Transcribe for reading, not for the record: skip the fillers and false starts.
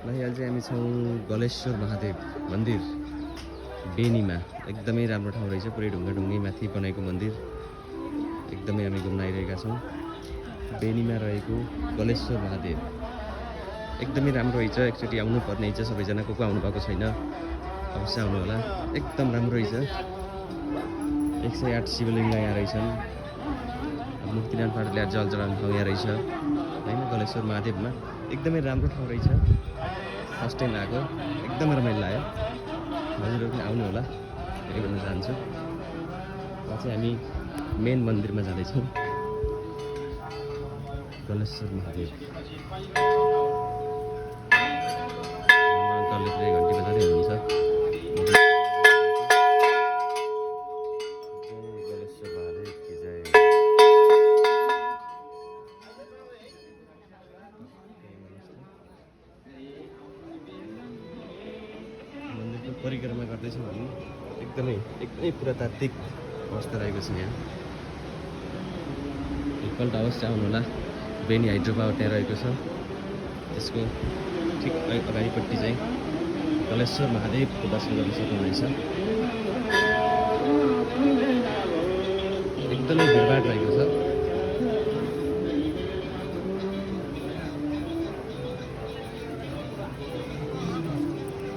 ल यहाँ चाहिँ हामी छौँ गलेश्वर महादेव मन्दिर बेनीमा। एकदमै राम्रो ठाउँ रहेछ, पुरै ढुङ्गा माथि बनाएको मन्दिर। एकदमै हामी घुम्न आइरहेका छौँ। बेनीमा रहेको गलेश्वर महादेव एकदमै राम्रो रहेछ। एकचोटि आउनुपर्ने रहेछ सबैजना। को आउनु भएको छैन अवश्य आउनु होला। एकदम राम्रो रहेछ। 108 शिवलिङ्ग यहाँ रहेछन्। मुक्तिनारायण पाण्डेले जल चढाउने ठाउँ यहाँ रहेछ होइन, गलेश्वर महादेवमा। एकदमै राम्रो ठाउँ रहेछ। फर्स्ट टाइम आएको, एकदमै रमाइलो लाग्यो। हजुरहरू पनि आउनु होला, फेरि भन्न चाहन्छु। यहाँ चाहिँ हामी मेन मन्दिरमा जाँदैछौँ, गलेश्वर महादेव। अङ्कलले पुरै घन्टी बजाउँदै हुनुहुन्छ। जय गलेश्वर महादेव की जय। मन्दिरको परिक्रमा गर्दैछौँ हामी। एकदमै पुरातात्विक अवस्था रहेको छ यहाँ। एकपल्ट अवश्य आउनु होला। बेनी हाइड्रो पावर त्यहाँ रहेको छ। त्यसको ठिक अगाडिपट्टि चाहिँ गलेश्वर महादेवको दर्शन गर्न सक्नुहुनेछ। एकदमै भिडभाड रहेको छ।